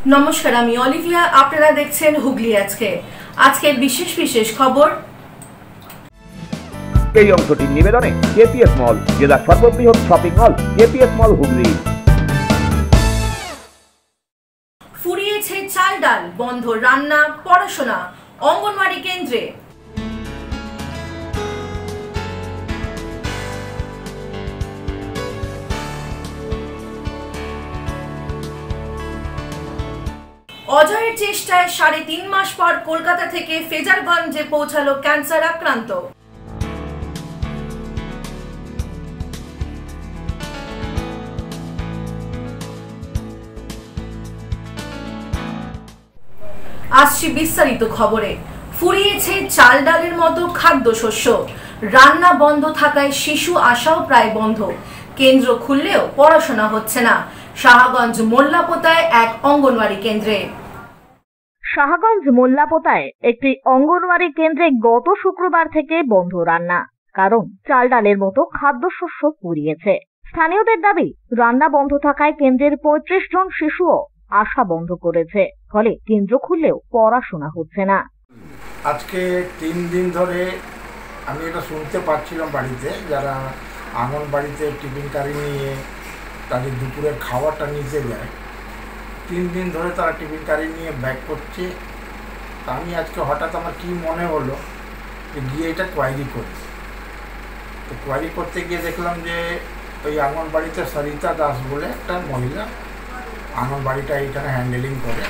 নমস্কার, আমি অলিভিয়া। আপনারা দেখছেন হুগলি আজকে। আজকের বিশেষ বিশেষ খবর। এই অংশটির নিবেদনে কেপিএস মল, জেলার সর্ববৃহৎ শপিং মল কেপিএস মল হুগলি। ফুরিয়েছে চাল ডাল, বন্ধ রান্না, পড়াশোনা অঙ্গনওয়াড়ি কেন্দ্রে। অজয়ের চেষ্টায় 3.5 মাস পর কলকাতা থেকে ফেজারগঞ্জে পৌঁছালো ক্যান্সার আক্রান্ত। আসছি বিস্তারিত খবরে। ফুরিয়েছে চাল ডালের মতো খাদ্যশস্য, রান্না বন্ধ থাকায় শিশু আশাও প্রায় বন্ধ। কেন্দ্র খুললেও পড়াশোনা হচ্ছে না। শাহগঞ্জ মোল্লাপোতায় এক অঙ্গনওয়াড়ি কেন্দ্রে। শাহগঞ্জ মোল্লাপোতায় একটি অঙ্গনওয়াড়ি কেন্দ্রে গত শুক্রবার থেকে বন্ধ রান্না, কারণ চাল ডালের মতো খাদ্যশস্য ফুরিয়েছে। স্থানীয়দের দাবি, রান্না বন্ধ থাকায় কেন্দ্রের 35 জন শিশুও আশা বন্ধ করেছে, ফলে কেন্দ্র খুললেও পড়াশোনা হচ্ছে না। আজকে 3 দিন ধরে আমি এটা শুনতে পাচ্ছিলাম, বাড়িতে যারা আঙ্গনবাড়িতে টিফিন কারি নিয়ে তাদের দুপুরের খাবারটা নিতে যায়, 3 দিন ধরে তারা টিফিন কারি নিয়ে ব্যাক করছে। তা আমি আজকে হঠাৎ আমার কি মনে হলো যে গিয়ে এটা কোয়ারি করি। তো কোয়ারি করতে গিয়ে দেখলাম যে ওই আঙ্গনবাড়িতে সরিতা দাস বলে একটা মহিলা আঙ্গনবাড়িটা এইখানে হ্যান্ডেলিং করে,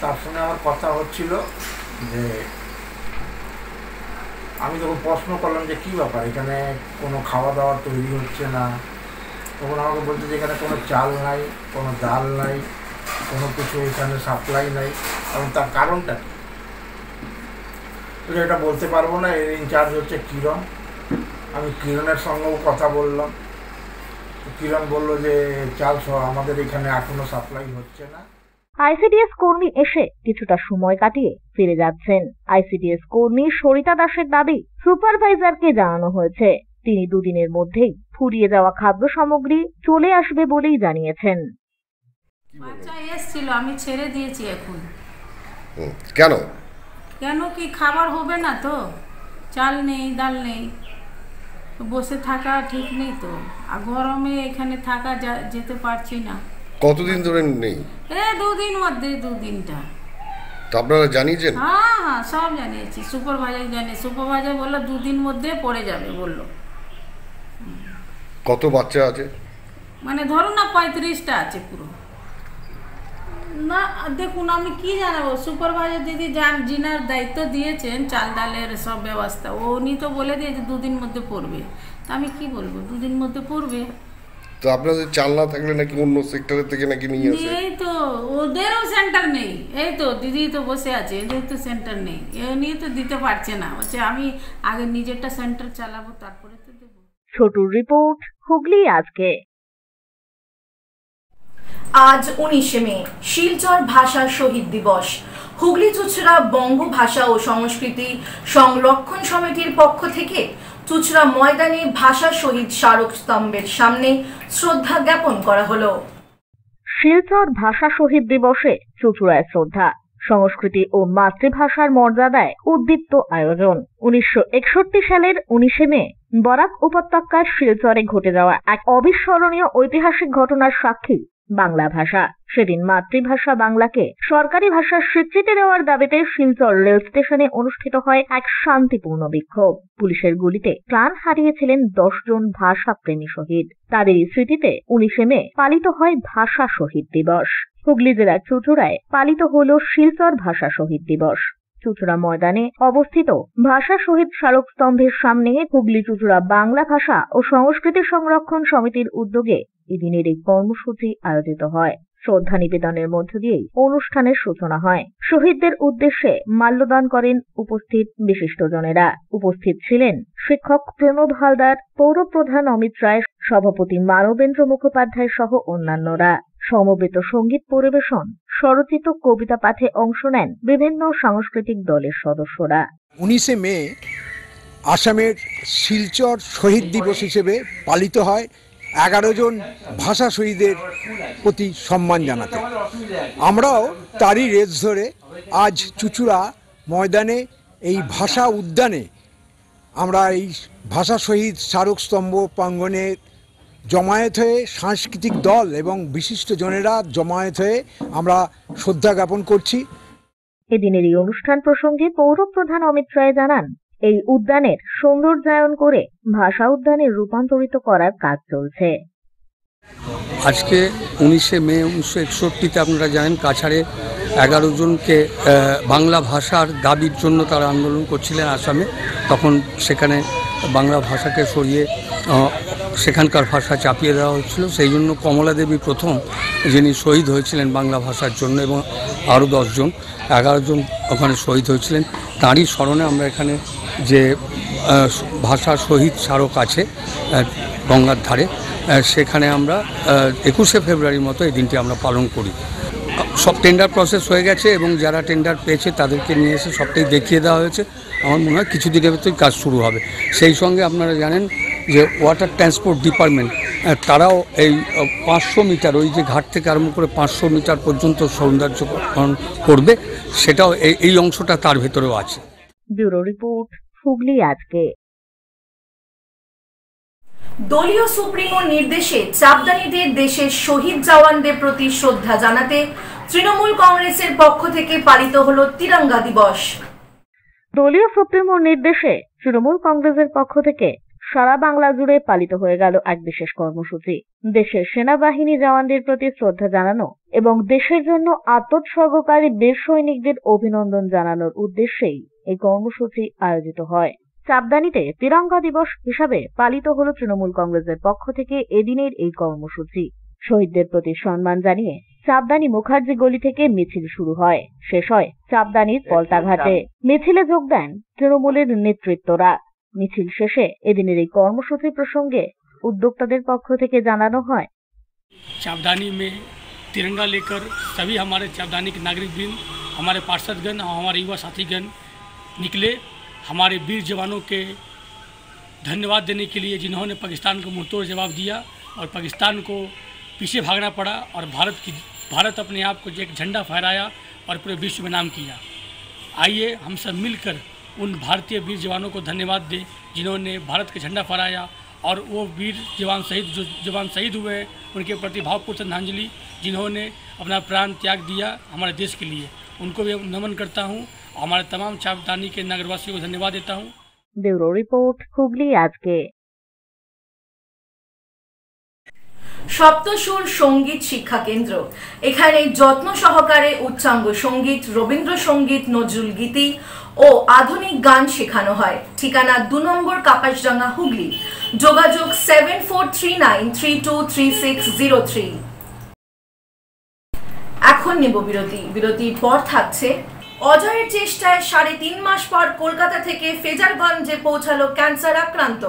তার সঙ্গে আমার কথা হচ্ছিল। যে আমি তখন প্রশ্ন করলাম যে কী ব্যাপার, এখানে কোনো খাওয়া দাওয়া তৈরি হচ্ছে না। তখন আমাকে বলছে যে এখানে কোনো চাল নাই, কোনো ডাল নাই, কোনো কিছু এখানে সাপ্লাই নাই। এবং তার কারণটা কী এটা বলতে পারবো না। এর ইনচার্জ হচ্ছে কিরণ। আমি কিরণের সঙ্গেও কথা বললাম। কিরণ বলল যে চাল আমাদের এখানে এখনো সাপ্লাই হচ্ছে না। আইসিডিএস কর্মী এসে কিছুটা সময় কাটিয়ে ফিরে যাচ্ছেন। আইসিডিএস কর্মী সরিতা দাসের দাবি, সুপারভাইজারকে জানানো হয়েছে, তিনি 2 দিনের মধ্যেই ফুরিয়ে যাওয়া খাদ্য সামগ্রী চলে আসবে বলেই জানিয়েছেন। বাচ্চা এসেছিল, আমি ছেড়ে দিয়েছি এখন। কেন কেন কি খাবার হবে না তো, চাল নেই, ডাল নেই, বসে থাকা ঠিক নেই তো। আর গরমে এখানে থাকা যেতে পারছি না। কতদিন ধরে নেই? 2 দিন মধ্যে 2 দিনটা। তো আপনারা জানিয়েছেন? হ্যাঁ, সব জানিয়েছি। সুপারভাইজার সুপারভাইজার বললো 2 দিন মধ্যে পড়ে যাবে বললো। কত বাচ্চা আছে? মানে ধরুন না 35টা আছে পুরো। না দেখুন, আমি কি জানাবো, সুপারভাইজার দিদি যিনার দায়িত্ব দিয়েছেন চাল ডালের সব ব্যবস্থা, উনি তো বলে দিয়েছে 2 দিন মধ্যে পড়বে। তা আমি কি বলবো, 2 দিন মধ্যে পড়বে। তো আপনাদের চাল না থাকলে নাকি অন্য সেক্টরের থেকে নাকি নিয়ে আসে? এই তো ওদেরও সেন্টার নেই। এই তো দিদি তো বসে আছে, এদের তো সেন্টার নেই, এ নিয়ে তো দিতে পারছে না। হচ্ছে আমি আগে নিজেরটা সেন্টার চালাবো, তারপরে তো দেবো। ছোটুর রিপোর্ট, হুগলি আজকে। আজ 19শে মে, শিলচর ভাষা শহীদ দিবস। হুগলি চুঁচুড়া বঙ্গ ভাষা ও সংস্কৃতি সংরক্ষণ সমিতির পক্ষ থেকে চুঁচুড়া ময়দানে ভাষা শহীদ স্মারক স্তম্ভের সামনে শ্রদ্ধা জ্ঞাপন করা হলো। শিলচর ভাষা শহীদ দিবসে চুঁচুড়ায় শ্রদ্ধা, সংস্কৃতি ও মাতৃভাষার মর্যাদায় উদ্দীপ্ত আয়োজন। 1961 সালের 19শে মে বরাক উপত্যকার শিলচরে ঘটে যাওয়া এক অবিস্মরণীয় ঐতিহাসিক ঘটনার সাক্ষী বাংলা ভাষা। সেদিন মাতৃভাষা বাংলাকে সরকারি ভাষার স্বীকৃতি দেওয়ার দাবিতে শিলচর রেল স্টেশনে অনুষ্ঠিত হয় এক শান্তিপূর্ণ বিক্ষোভ। পুলিশের গুলিতে প্রাণ হারিয়েছিলেন 10 জন ভাষা প্রেমী শহীদ। তাদের স্মৃতিতে 19শে মে পালিত হয় ভাষা শহীদ দিবস। হুগলি জেলার চুঁচুড়ায় পালিত হল শিলচর ভাষা শহীদ দিবস। চুঁচুড়া ময়দানে অবস্থিত ভাষা শহীদ স্মারক স্তম্ভের সামনে হুগলি চুঁচুড়া বাংলা ভাষা ও সংস্কৃতি সংরক্ষণ সমিতির উদ্যোগে এদিনের এই কর্মসূচি আয়োজিত হয়। শ্রদ্ধা নিবেদনের মধ্য দিয়েই অনুষ্ঠানের সূচনা হয়। শহীদদের উদ্দেশ্যে মাল্যদান করেন উপস্থিত বিশিষ্টজনেরা। উপস্থিত ছিলেন শিক্ষক প্রণব হালদার, পৌর প্রধান অমিত রায়, সভাপতি মানবেন্দ্র মুখোপাধ্যায় সহ অন্যান্যরা। সমবেত সঙ্গীত পরিবেশন, স্বরচিত কবিতা পাঠে অংশ নেন বিভিন্ন সাংস্কৃতিক দলের সদস্যরা। 19শে মে আসামের শিলচর শহীদ দিবস হিসেবে পালিত হয় 11 জন ভাষা শহীদের প্রতি সম্মান জানাতে। আমরাও তারই রেস ধরে আজ চুঁচুড়া ময়দানে এই ভাষা উদ্যানে আমরা এই ভাষা শহীদ স্মারকস্তম্ভ প্রাঙ্গণে জমায়েত হয়ে সাংস্কৃতিক দল এবং বিশিষ্ট জনেরা জমায়েত হয়ে আমরা শ্রদ্ধা জ্ঞাপন করছি। এদিনের এই অনুষ্ঠান প্রসঙ্গে পৌরপ্রধান অমিত রায় জানান, এই উদ্যানের সৌন্দর্যায়ন করে ভাষা উদ্যানে রূপান্তরিত করার কাজ চলছে। আজকে 19শে মে 1961-তে আপনারা জানেন কাছাড়ে 11 জনকে বাংলা ভাষার দাবির জন্য তারা আন্দোলন করছিলেন আসামে। তখন সেখানে বাংলা ভাষাকে সরিয়ে সেখানকার ভাষা চাপিয়ে দেওয়া হচ্ছিল। সেই জন্য কমলা দেবী প্রথম যিনি শহীদ হয়েছিলেন বাংলা ভাষার জন্য, এবং আরও 10 জন 11 জন ওখানে শহীদ হয়েছিলেন। তাঁরই স্মরণে আমরা এখানে যে ভাষা শহীদ স্মারক আছে গঙ্গার ধারে, সেখানে আমরা 21শে ফেব্রুয়ারির মতো এই দিনটি আমরা পালন করি। সব টেন্ডার প্রসেস হয়ে গেছে এবং যারা টেন্ডার পেয়েছে তাদেরকে নিয়ে এসে সবটাই দেখিয়ে দেওয়া হয়েছে। আমার মনে হয় কিছু দিনের ভেতরেই কাজ শুরু হবে। সেই সঙ্গে আপনারা জানেন যে ওয়াটার ট্রান্সপোর্ট ডিপার্টমেন্ট তারাও এই 500 মিটার, ওই যে ঘাট থেকে আরম্ভ করে 500 মিটার পর্যন্ত সৌন্দর্যকরণ করবে, সেটাও এই অংশটা তার ভেতরেও আছে। ব্যুরো রিপোর্ট, হুগলি আজকে। দলীয় সুপ্রিমোর নির্দেশে চাপদানিদের দেশের শহীদ জওয়ানদের প্রতি শ্রদ্ধা জানাতে তৃণমূল কংগ্রেসের পক্ষ থেকে পালিত হলো তিরঙ্গা দিবস। দলীয় সুপ্রিমোর নির্দেশে তৃণমূল কংগ্রেসের পক্ষ থেকে সারা বাংলা জুড়ে পালিত হয়ে গেল এক বিশেষ কর্মসূচি। দেশের সেনাবাহিনী জওয়ানদের প্রতি শ্রদ্ধা জানানো এবং দেশের জন্য আত্মোৎসর্গকারী বীর সৈনিকদের অভিনন্দন জানানোর উদ্দেশ্যেই এই কর্মসূচি আয়োজিত হয়। চাপদানিতে তিরঙ্গা দিবস হিসাবে পালিত হল তৃণমূল কংগ্রেসের পক্ষ থেকে এদিনের এই কর্মসূচি। শহীদদের প্রতি সম্মান জানিয়ে চাপদানি মুখার্জি গলি থেকে মিছিল শুরু হয়, শেষ হয় চাপদানির পলতাঘাটে। মিছিলে যোগ দেন তৃণমূলের নেতৃত্বরা। মিছিল শেষে এদিনের এই কর্মসূচি প্রসঙ্গে উদ্যোক্তাদের পক্ষ থেকে জানানো হয়, चापदानी में तिरंगा लेकर सभी हमारे चापदानी के नागरिकगण, हमारे पार्षदगण और हमारे युवा साथीगण निकले हमारे वीर जवानों के धन्यवाद देने के लिए, जिन्होंने पाकिस्तान को मुंहतोड़ जवाब दिया और पाकिस्तान को पीछे भागना पड़ा और भारत अपने आप को एक झंडा फहराया और पूरे विश्व में नाम किया। आइए हम सब मिलकर उन भारतीय वीर जवानों को धन्यवाद दें जिन्होंने भारत का झंडा फहराया, और वो वीर जवान शहीद हुए हैं उनके प्रति भावपूर्ण श्रद्धांजलि, जिन्होंने अपना प्राण त्याग दिया हमारे देश के लिए, उनको भी नमन करता हूँ। हमारे तमाम चापदानी के नगरवासियों को धन्यवाद देता हूँ। ब्यूरो रिपोर्ट, हुगली আজকে। সপ্তসুর সঙ্গীত শিক্ষা কেন্দ্র, এখানে যত্ন সহকারে উচ্চাঙ্গ সঙ্গীত, রবীন্দ্রসঙ্গীত, নজরুল গীতি ও আধুনিক গান শেখানো হয়। ঠিকানা 2 নম্বর কাপাসডাঙ্গা, হুগলি। যোগাযোগ 7439323603। এখন নেব বিরতি। বিরতির পর থাকছে অজয়ের চেষ্টায় 3.5 মাস পর কলকাতা থেকে ফেজারগঞ্জে পৌঁছালো ক্যান্সার আক্রান্ত।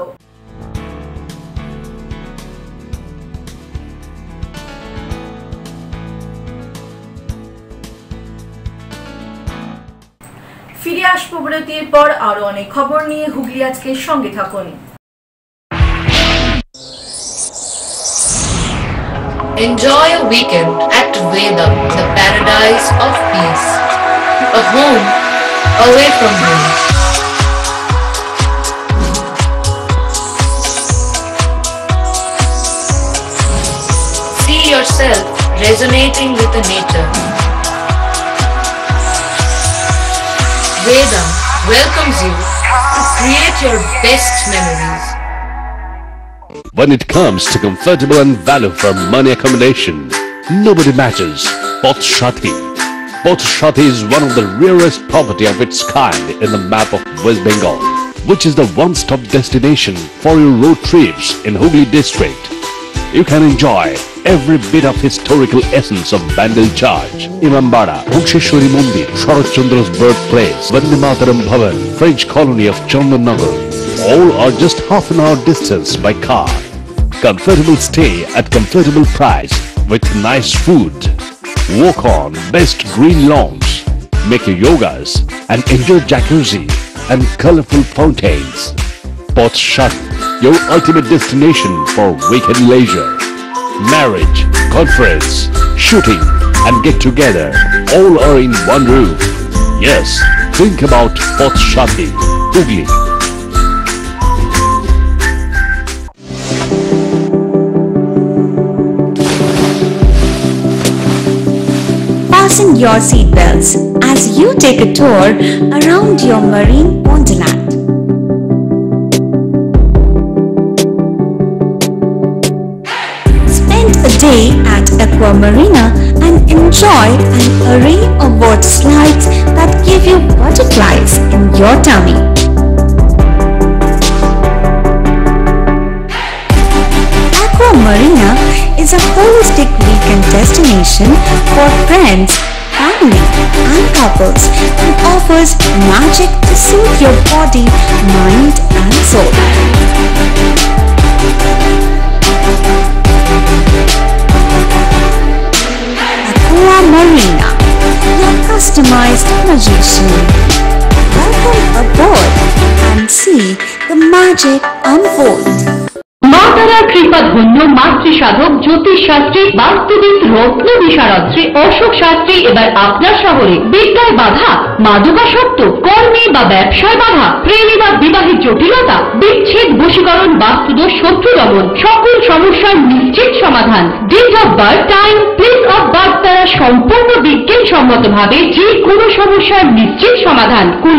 ফিরে আসবো বিরতির পর আরো অনেক খবর নিয়ে। হুগলি আজকের সঙ্গে থাকুন। Enjoy a weekend at Vedam, the paradise of peace. A home away from home. See yourself resonating with the nature. Vedam welcomes you to create your best memories. When it comes to comfortable and value for money accommodation, nobody matches Pothshati. Pothshati is one of the rarest property of its kind in the map of West Bengal, which is the one-stop destination for your road trips in Hooghly district. You can enjoy every bit of historical essence of Bandel Charge, Imambara, Bhuksheshwari Mandir, Sharat Chandra's birthplace, Vande Mataram Bhavan, French colony of Chandannagar. All are just half an hour distance by car. Comfortable stay at comfortable price with nice food. Walk on best green lawns, make your yogas and enjoy jacuzzi and colorful fountains. Pothshati. your ultimate destination for weekend leisure. Marriage, conference, shooting, and get together all are in one roof. Yes, think about Poth Shati, Hooghly. Fasten your seatbelts as you take a tour around your marine wonderland. Spend a day at Aqua Marina and enjoy an array of water slides that give you butterflies in your tummy. Aqua Marina is a holistic weekend destination for friends, family and couples and offers magic to soothe your body, mind and soul. Aqua Marina, your customized magician. Welcome aboard and see the magic unfold. মাতারা কৃপা ধন্য মাতৃ সাধক জ্যোতিষ শাস্ত্রী বাস্তুবিদ রত্ন বিশারদ অশোক শাস্ত্রী এবার আপনার শহরে বিদ্যায় বাধা, মাদকাসক্ত, কর্মে বা ব্যবসায় বাধা, প্রেমে বা বিবাহের জটিলতা, বিচ্ছেদ, বশীকরণ, বাস্তুদোষ, শত্রু দমন, সকল সমস্যার নিশ্চিত সমাধান। Date of birth, time, place of birth দ্বারা সম্পূর্ণ বিজ্ঞানসম্মত ভাবে যে কোনো সমস্যার নিশ্চিত সমাধান। কোন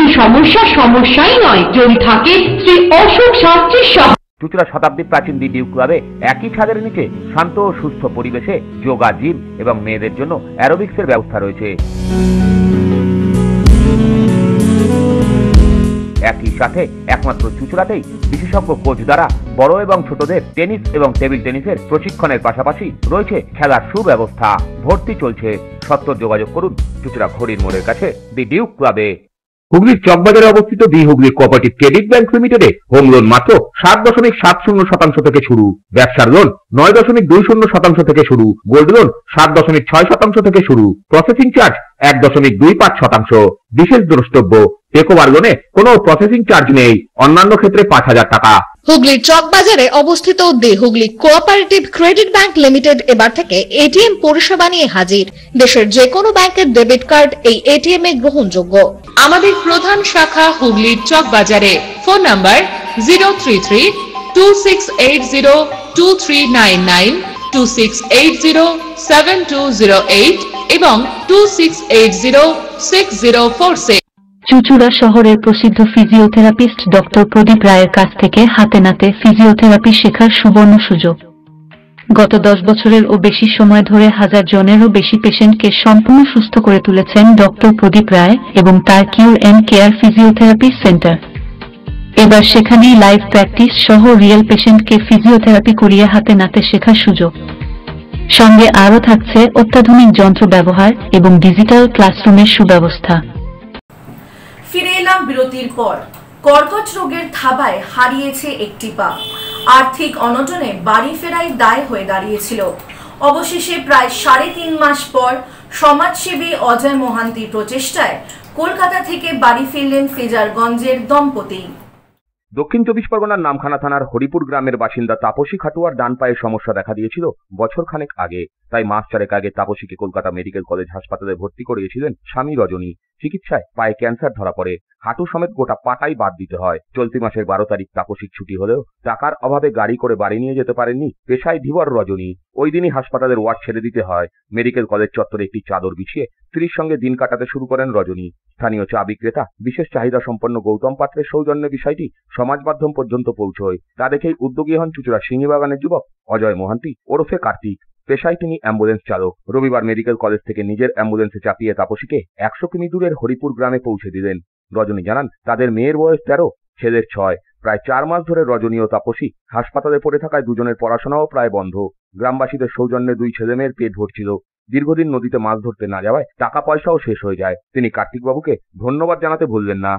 সমস্যাই নয় যদি থাকে শ্রী অশোক শাস্ত্রীর সহ। চুঁচুড়া শতাব্দী প্রাচীন দি ডিউক ক্লাবে একই ছাদের নিচে শান্ত ও সুস্থ পরিবেশে যোগা, জিম এবং মেয়েদের জন্য অ্যারোবিক্সের ব্যবস্থা রয়েছে। একই সাথে একমাত্র চুঁচুড়াতেই বিশেষজ্ঞ কোচ দ্বারা বড় এবং ছোটদের টেনিস এবং টেবিল টেনিসের প্রশিক্ষণের পাশাপাশি রয়েছে খেলার সুব্যবস্থা। ভর্তি চলছে, সত্বর যোগাযোগ করুন চুঁচুড়া ঘড়ির মোড়ের কাছে দি ডিউক ক্লাবে। হুগলির চকবাজারে অবস্থিত the Hooghly cooperative credit bank লিমিটেডে হোম লোন মাত্র 7.70% থেকে শুরু, ব্যবসার লোন 9.20% থেকে শুরু, গোল্ড লোন 7.6% থেকে শুরু, প্রসেসিং চার্জ 1.25%। বিশেষ দ্রষ্টব্য, টেকওভার লোনে কোনো প্রসেসিং চার্জ নেই, অন্যান্য ক্ষেত্রে 5,000 টাকা। হুগলির চকবাজারে অবস্থিত the Hooghly cooperative credit bank limited এবার থেকে এটিএম পরিষেবা নিয়ে হাজির। দেশের যে কোনো ব্যাংকের ডেবিট কার্ড এই এটিএম এ গ্রহণযোগ্য। আমাদের প্রধান শাখা হুগলির চকবাজারে। ফোন নাম্বার 033-2680-2399, 2680-7208 এবং 2680-6046। চুঁচুড়া শহরের প্রসিদ্ধ ফিজিওথেরাপিস্ট ডক্টর প্রদীপ রায়ের কাছ থেকে হাতে নাতে ফিজিওথেরাপি শেখার সুবর্ণ সুযোগ। গত 10 বছরের ও বেশি সময় ধরে 1000 জনেরও বেশি পেশেন্টকে সম্পূর্ণ সুস্থ করে তুলেছেন ডক্টর প্রদীপ রায় এবং তার কিউর এন্ড কেয়ার ফিজিওথেরাপি সেন্টার। এবার সেখানেই লাইভ প্র্যাকটিস সহ রিয়েল পেশেন্টকে ফিজিওথেরাপি করিয়ে হাতে নাতে শেখার সুযোগ। সঙ্গে আরও থাকছে অত্যাধুনিক যন্ত্র ব্যবহার এবং ডিজিটাল ক্লাসরুমের সুব্যবস্থা। ফিরে এলাম বিরতির পর। কর্কট রোগের থাবায় হারিয়েছে একটি পা। আর্থিক অনটনে বাড়ি ফেরাই দায় হয়ে দাঁড়িয়েছিল। অবশেষে প্রায় 3.5 মাস পর সমাজসেবী অজয় মোহান্তির প্রচেষ্টায় কলকাতা থেকে বাড়ি ফিরলেন ফেজারগঞ্জের দম্পতি। দক্ষিণ 24 পরগনার নামখানা থানার হরিপুর গ্রামের বাসিন্দা তাপসী খাটুয়ার ডান পায়ের সমস্যা দেখা দিয়েছিল বছরখানেক আগে। তাই মাস 4 আগে তাপসীকে কলকাতা মেডিকেল কলেজ হাসপাতালে ভর্তি করিয়েছিলেন স্বামী রজনী। চিকিৎসায় পায়ে ক্যান্সার ধরা পড়ে, হাঁটু সমেত গোটা পাটাই বাদ দিতে হয়। চলতি মাসের 12 তারিখ তাপসীর ছুটি হলেও টাকার অভাবে গাড়ি করে বাড়ি নিয়ে যেতে পারেননি পেশায় ধীবর রজনী। ওই দিনই হাসপাতালের ওয়ার্ড ছেড়ে দিতে হয়। মেডিকেল কলেজ চত্বরে একটি চাদর বিছিয়ে স্ত্রীর সঙ্গে দিন কাটাতে শুরু করেন রজনী। স্থানীয় চা বিক্রেতা বিশেষ চাহিদা সম্পন্ন গৌতম পাত্রের সৌজন্যে বিষয়টি সমাজ মাধ্যম পর্যন্ত পৌঁছয়। তা দেখেই উদ্যোগী হন চুঁচুড়া সিংহীবাগানের যুবক অজয় মোহান্তি ওরফে কার্তিক। পেশায় তিনি অ্যাম্বুলেন্স চালক। রবিবার মেডিকেল কলেজ থেকে নিজের অ্যাম্বুলেন্সে চাপিয়ে তাপসীকে 100 কিমি দূরের হরিপুর গ্রামে পৌঁছে দিলেন। রজনী জানান তাদের মেয়ের বয়স 13, ছেলের 6। প্রায় 4 মাস ধরে রজনী ও তাপসী হাসপাতালে পড়ে থাকায় দুজনের পড়াশোনাও প্রায় বন্ধ। গ্রামবাসীদের সৌজন্যে 2 ছেলেমেয়ের পেট ভরছিল। দীর্ঘদিন নদীতে মাছ ধরতে না যাওয়ায় টাকা পয়সাও শেষ হয়ে যায়। তিনি কার্তিকবাবুকে ধন্যবাদ জানাতে ভুললেন না।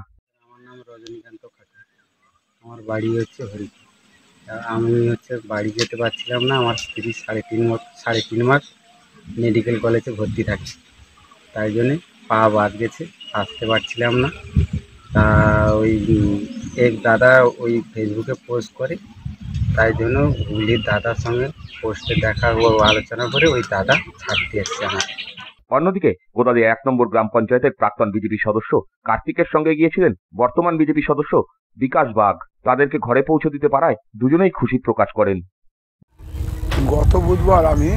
আমার নাম রজনীকান্ত খাটুয়া, আমার বাড়ি হচ্ছে হরিপুর। আমি বাড়ি যেতে পারছিলাম না। আমার স্ত্রী 3.5 মাস মেডিকেল কলেজে ভর্তি থাকে, তাই জন্যে পা বাদ গেছে, আসতে পারছিলাম না। তা ওই এক দাদা ওই ফেসবুকে পোস্ট করে তাই জন্য হুগলির দাদার সঙ্গে পোস্টে দেখা ও আলোচনা করে ওই দাদা ছাড়তে এসছে আমার। অন্যদিকে গোদাদি 1 নম্বর গ্রাম পঞ্চায়েতের প্রাক্তন বিজেপি সদস্য কার্তিকের সঙ্গে গিয়েছিলেন বর্তমান বিজেপি সদস্য বিকাশ বাগ। তাদেরকে ঘরে পৌঁছে দিতে পারায় দুজনেই খুশি প্রকাশ করেন। গত বুধবার আমি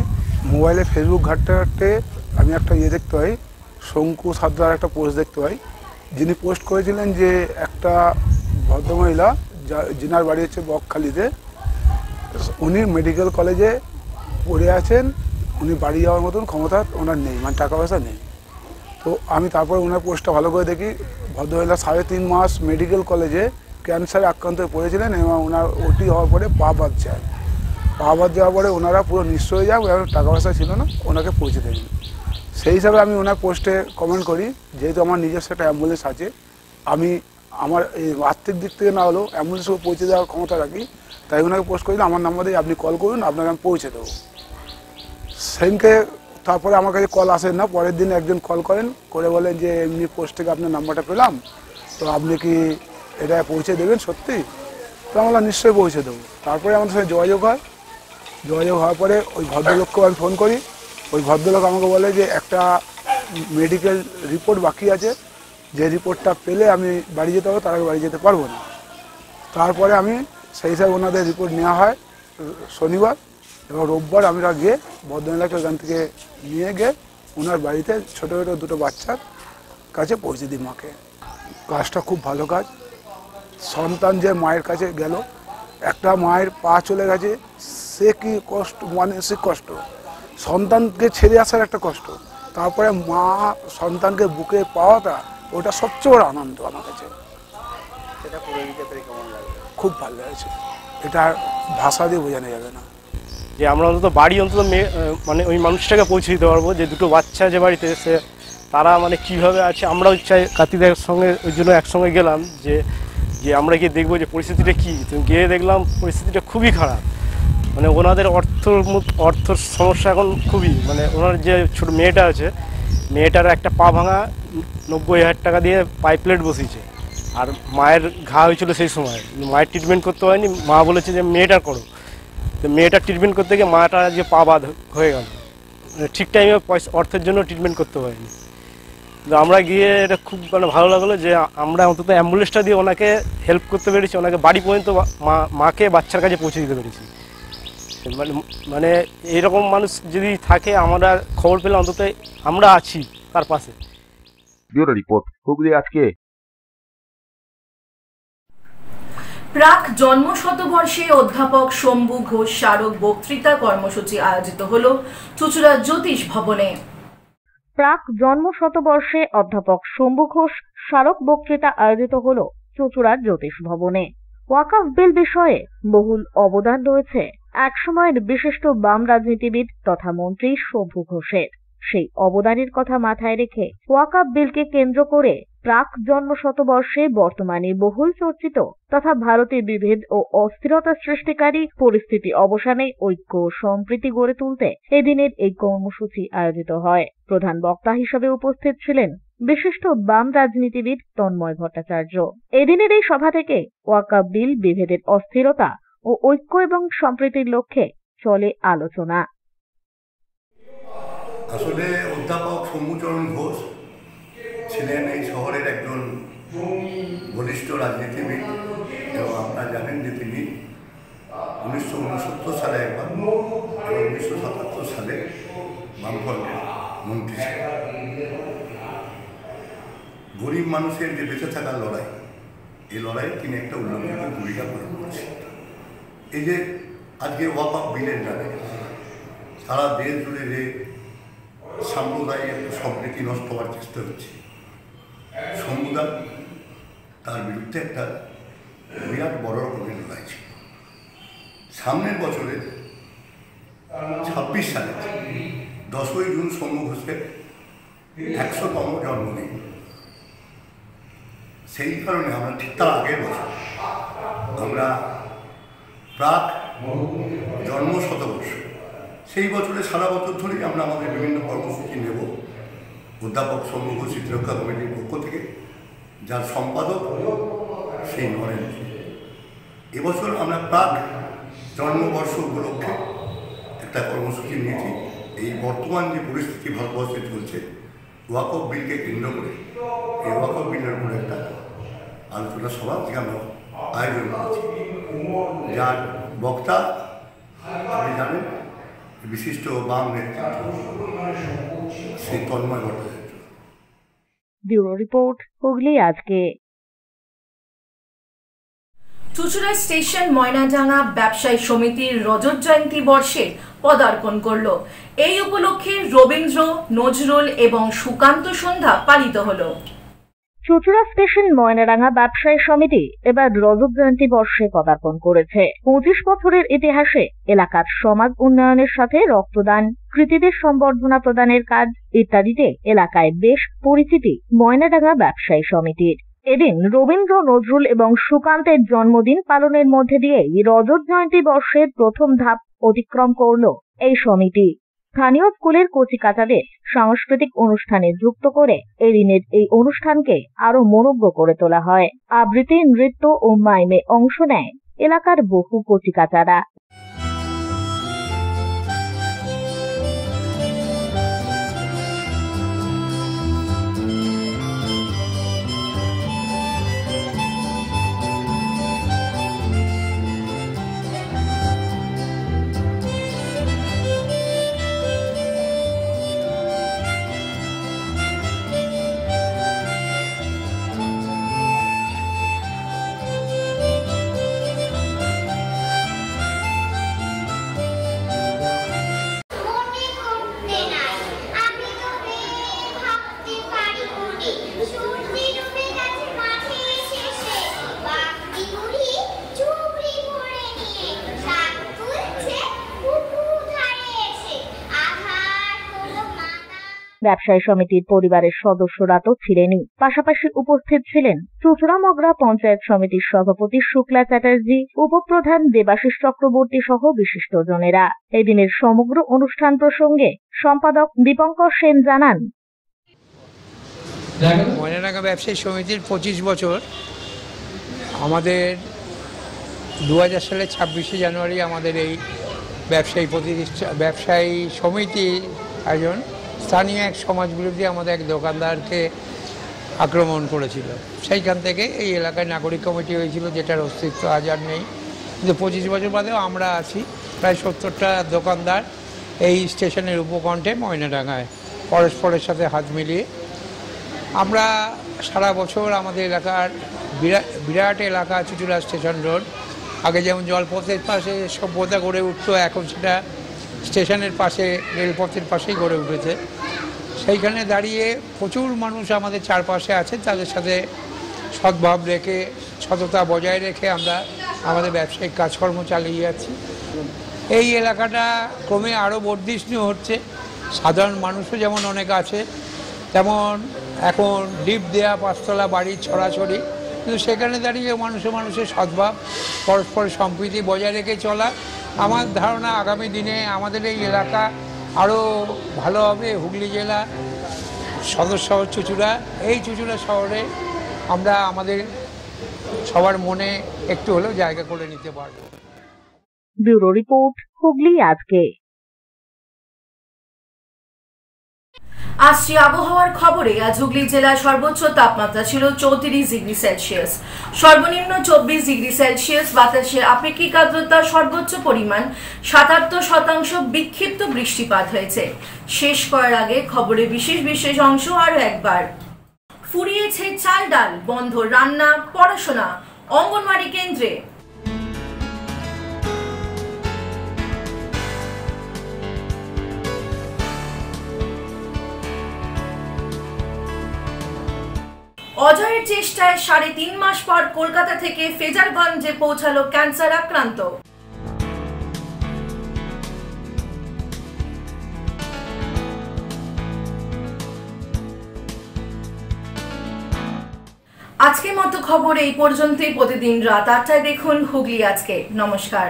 মোবাইলে ফেসবুক ঘাঁটতে ঘাঁটতে আমি একটা দেখতে পাই, শঙ্কু সাদ্দার একটা পোস্ট দেখতে পাই, যিনি পোস্ট করেছিলেন যে একটা ভদ্রমহিলা যিনার বাড়ি হচ্ছে বকখালিতে, উনি মেডিকেল কলেজে পড়ে আছেন, উনি বাড়ি যাওয়ার মতন ক্ষমতা ওনার নেই, মানে টাকা পয়সা নেই। তো আমি তারপরে ওনার পোস্টটা ভালো করে দেখি, ভদ্রমহিলা 3.5 মাস মেডিকেল কলেজে ক্যান্সারে আক্রান্ত হয়ে পড়েছিলেন এবং ওনার ওটি হওয়ার পরে পা বাদ যায়। পা বাদ যাওয়ার পরে ওনারা পুরো নিঃস্ব হয়ে যান, টাকা পয়সা ছিল না, ওনাকে পৌঁছে দেবেন। সেই হিসাবে আমি ওনার পোস্টে কমেন্ট করি, যেহেতু আমার নিজস্ব একটা অ্যাম্বুলেন্স আছে, আমি আমার এই আর্থিক দিক থেকে না হলেও অ্যাম্বুলেন্সকে পৌঁছে দেওয়ার ক্ষমতা রাখি, তাই ওনাকে পোস্ট করি, আমার নাম্বার দিয়ে আপনি কল করুন, আপনাকে আমি পৌঁছে দেবো। সেদিনকে তারপরে আমার কাছে কল আসেন না, পরের দিন একজন কল করেন, করে বলেন যে এমনি পোস্ট থেকে আপনার নাম্বারটা পেলাম, তো আপনি কি এটা পৌঁছে দেবেন সত্যি? তো আমরা নিশ্চয়ই পৌঁছে দেবো। তারপরে আমাদের সঙ্গে যোগাযোগ হয়, যোগাযোগ হওয়ার পরে ওই ভদ্রলোককেও আমি ফোন করি, ওই ভদ্রলোক আমাকে বলে যে একটা মেডিকেল রিপোর্ট বাকি আছে, যে রিপোর্টটা পেলে আমি বাড়ি যেতে পারবো, তার আগে বাড়ি যেতে পারবো না। তারপরে আমি সেই হিসাবে ওনাদের রিপোর্ট নেওয়া হয় শনিবার, এবং রোববার আমরা গিয়ে ভদ্রমহিলাকে ওখান থেকে নিয়ে গিয়ে ওনার বাড়িতে ছোটো ছোটো 2 বাচ্চার কাছে পৌঁছে দিই মাকে। কাজটা খুব ভালো কাজ। সন্তান যে মায়ের কাছে গেল, একটা মায়ের পা চলে গেছে, সে কি কষ্ট, মানসিক কষ্ট, সন্তানকে ছেড়ে আসার একটা কষ্ট, তারপরে মা সন্তানকে বুকে পাওয়াটা, ওটা সবচেয়ে বড় আনন্দ আমার কাছে। খুব ভালো লাগছে, এটা ভাষা দিয়ে বোঝানো যাবে না। যে আমরা অন্তত বাড়ি অন্তত মানে ওই মানুষটাকে পৌঁছে দিতে পারবো, যে 2 বাচ্চা যে বাড়িতে এসে তারা মানে কীভাবে আছে। আমরাও চাই কার্তিকের সঙ্গে ওই জন্য একসঙ্গে গেলাম, যে আমরা গিয়ে দেখবো যে পরিস্থিতিটা কী। তো গিয়ে দেখলাম পরিস্থিতিটা খুবই খারাপ, মানে ওনাদের অর্থর সমস্যা এখন খুবই, মানে ওনার যে ছোটো মেয়েটা আছে, মেয়েটার একটা পা ভাঙা, 90,000 টাকা দিয়ে পাইপলেট বসিয়েছে, আর মায়ের ঘা হয়েছিল সেই সময়, মায়ের ট্রিটমেন্ট করতে হয়নি, মা বলেছে যে মেয়েটার করো। তো মেয়েটার ট্রিটমেন্ট করতে গিয়ে মাটা যে পা বাদ হয়ে গেল, ঠিক টাইমে অর্থের জন্য ট্রিটমেন্ট করতে হয়নি। তো আমরা গিয়ে এটা খুব মানে ভালো লাগলো যে আমরা অন্তত অ্যাম্বুলেন্সটা দিয়ে ওনাকে হেল্প করতে পেরেছি, ওনাকে বাড়ি পর্যন্ত মাকে বাচ্চার কাছে পৌঁছে দিতে পেরেছি। মানে এইরকম মানুষ যদি থাকে, আমরা খবর পেলে অন্তত আমরা আছি তার পাশে। ব্যুরো রিপোর্ট, হুগলি আজকে। প্রাক জন্ম শতবর্ষে অধ্যাপক শম্ভু ঘোষ স্মারক বক্তৃতা কর্মসূচি আয়োজিত হল চুঁচুড়া জ্যোতিষ ভবনে। প্রাক জন্ম শতবর্ষে অধ্যাপক শম্ভু ঘোষ স্মারক বক্তৃতা আয়োজিত হল চুঁচুড়ার জ্যোতিষ ভবনে। ওয়াকফ বিল বিষয়ে বহুল অবদান রয়েছে একসময়ের বিশিষ্ট বাম রাজনীতিবিদ তথা মন্ত্রী শম্ভু ঘোষের। সেই অবদানের কথা মাথায় রেখে ওয়াকফ বিলকে কেন্দ্র করে প্রাক জন্ম শতবর্ষে বর্তমানে বহুল চর্চিত তথা ভারতে বিভেদ ও অস্থিরতা সৃষ্টিকারী পরিস্থিতি অবসানে ঐক্য ও সম্প্রীতি গড়ে তুলতে এদিনের এই কর্মসূচি আয়োজিত হয়। প্রধান বক্তা হিসেবে উপস্থিত ছিলেন বিশিষ্ট বাম রাজনীতিবিদ তন্ময় ভট্টাচার্য। এদিনের এই সভা থেকে ওয়াকফ বিল বিভেদের অস্থিরতা ও ঐক্য এবং সম্প্রীতির লক্ষ্যে চলে আলোচনা। আসলে অধ্যাপক শম্ভুচরণ ঘোষ ছিলেন এই শহরের একজন বলিষ্ঠ রাজনীতিবিদ, এবং আপনারা জানেন যে তিনি 1969 সালে একবার এবং 1977 সালে বামফ্রন্টের মন্ত্রী ছিলেন। গরিব মানুষের যে বেঁচে থাকার লড়াই, এই লড়াইয়ে তিনি একটা উল্লেখযোগ্য ভূমিকা পালন করেছেন। এই যে আজকে ওয়াকফ বিলের নামে সারা দেশ জুড়ে যে সাম্প্রদায়িক সম্প্রীতি নষ্ট হওয়ার চেষ্টা হচ্ছে, সমুদায় তার বিরুদ্ধে একটা বিরাট বড় রকমের লড়াই ছিল। সামনের বছরে 26 সালে 10ই জুন শম্ভু ঘোষের 100তম জন্মদিন। সেই কারণে আমরা ঠিক তার আগের বছর আমরা প্রাক জন্ম শতবর্ষ, সেই বছরে সারা বছর ধরেই আমরা আমাদের বিভিন্ন কর্মসূচি নেব অধ্যাপক শম্ভু ঘোষ স্মৃতিরক্ষা কমিটির পক্ষ থেকে, যার সম্পাদক সেই নরেন। এবছর আমরা প্রাক জন্মবর্ষ উপলক্ষে একটা কর্মসূচি নিয়েছি। এই বর্তমান যে পরিস্থিতি ভারতবর্ষে চলছে, ওয়াকফ বিলকে কেন্দ্র করে এই ওয়াকফ বিলের উপরে একটা আলোচনা সভা থেকে আমরা আয়োজন করেছি, যার বক্তা আপনি জানেন বিশিষ্ট বাম নেতৃত্ব শ্রী তন্ময় ভট্টাচার্য। ব্যুরো রিপোর্ট, হুগলি আজকে। চুঁচুড়া স্টেশন ময়নাডাঙ্গা ব্যবসায়ী সমিতির রজত জয়ন্তী বর্ষে পদার্পণ করল। এই উপলক্ষে রবীন্দ্র, নজরুল এবং সুকান্ত সন্ধ্যা পালিত হলো। চুঁচুড়া স্টেশন ময়নাডাঙ্গা ব্যবসায়ী সমিতি এবার রজত জয়ন্তী বর্ষে পদার্পণ করেছে। 25 বছরের ইতিহাসে এলাকার সমাজ উন্নয়নের সাথে রক্তদান, কৃতীদের সম্বর্ধনা প্রদানের কাজ ইত্যাদিতে এলাকায় বেশ পরিচিতি ময়নাডাঙ্গা ব্যবসায়ী সমিতির। এদিন রবীন্দ্র, নজরুল এবং সুকান্তের জন্মদিন পালনের মধ্যে দিয়েই রজত জয়ন্তী বর্ষের প্রথম ধাপ অতিক্রম করল এই সমিতি। স্থানীয় স্কুলের কচিকাঁচাদের সাংস্কৃতিক অনুষ্ঠানে যুক্ত করে এদিনের এই অনুষ্ঠানকে আরো মনোজ্ঞ করে তোলা হয়। আবৃত্তি, নৃত্য ও মাইমে অংশ নেয় এলাকার বহু কচিকাঁচারা। ব্যবসায়ী সমিতির পরিবারের সদস্যরা তো ছিলেনই, পাশাপাশি উপস্থিত ছিলেন চুঁচুড়া মগরা পঞ্চায়েত সমিতির সভাপতি শুক্লা চ্যাটার্জি, উপপ্রধান দেবাশিস চক্রবর্তী সহ বিশিষ্টজনেরা। এদিনের সমগ্র অনুষ্ঠান প্রসঙ্গে সম্পাদক দীপঙ্কর সেন জানান, ময়নাডাঙ্গা ব্যবসায়ী সমিতির 25 বছর। আমাদের 2000 সালের 26শে জানুয়ারি আমাদের এই ব্যবসায়ী সমিতির আয়োজন স্থানীয় এক সমাজবিরোধী আমাদের এক দোকানদারকে আক্রমণ করেছিল। সেইখান থেকে এই এলাকায় নাগরিক কমিটি হয়েছিল, যেটার অস্তিত্ব আজ আর নেই। কিন্তু 25 বছর বাদেও আমরা আছি। প্রায় 70টা দোকানদার এই স্টেশনের উপকণ্ঠে ময়নাডাঙ্গায় পরস্পরের সাথে হাত মিলিয়ে আমরা সারা বছর আমাদের এলাকার বিরাট এলাকা চুঁচুড়া স্টেশন রোড, আগে যেমন জলপথের পাশে সভ্যতা গড়ে উঠত, এখন সেটা স্টেশনের পাশে রেলপথের পাশেই গড়ে উঠেছে। সেইখানে দাঁড়িয়ে প্রচুর মানুষ আমাদের চারপাশে আছে, তাদের সাথে সদ্ভাব রেখে, সততা বজায় রেখে আমরা আমাদের ব্যবসায়িক কাজকর্ম চালিয়ে যাচ্ছি। এই এলাকাটা ক্রমে আরও বর্ধিষ্ণু হচ্ছে। সাধারণ মানুষও যেমন অনেক আছে, তেমন এখন ডিপ দেয়া 5তলা বাড়ির ছড়াছড়ি, কিন্তু সেখানে দাঁড়িয়ে মানুষের সদ্ভাব, পরস্পর সম্প্রীতি বজায় রেখে চলা। আমার ধারণা আগামী দিনে আমাদের এই এলাকা আরও ভালো হবে। হুগলি জেলা সদর শহর চুঁচুড়া, এই চুঁচুড়া শহরে আমরা আমাদের সবার মনে একটু হলেও জায়গা করে নিতে পারব। ব্যুরো রিপোর্ট, হুগলি আজকে। আসছি আবহাওয়ার খবরে। আজ হুগলি জেলার সর্বোচ্চ তাপমাত্রা ছিল 34 ডিগ্রি সেলসিয়াস, সর্বনিম্ন 24 ডিগ্রি সেলসিয়াস। বাতাসের আপেক্ষিক আর্দ্রতা সর্বোচ্চ পরিমাণ 77%। বিক্ষিপ্ত বৃষ্টিপাত হয়েছে। শেষ করার আগে খবরে বিশেষ অংশ আরো একবার। ফুরিয়েছে চাল ডাল, বন্ধ রান্না, পড়াশোনা অঙ্গনওয়াড়ি কেন্দ্রে। অজয়ের চেষ্টায় 3.5 মাস পর কলকাতা থেকে ফেজারগঞ্জে পৌঁছালো ক্যান্সার আক্রান্ত। আজকের মতো খবর এই পর্যন্তই। প্রতিদিন রাত 8টায় দেখুন হুগলি আজকে। নমস্কার।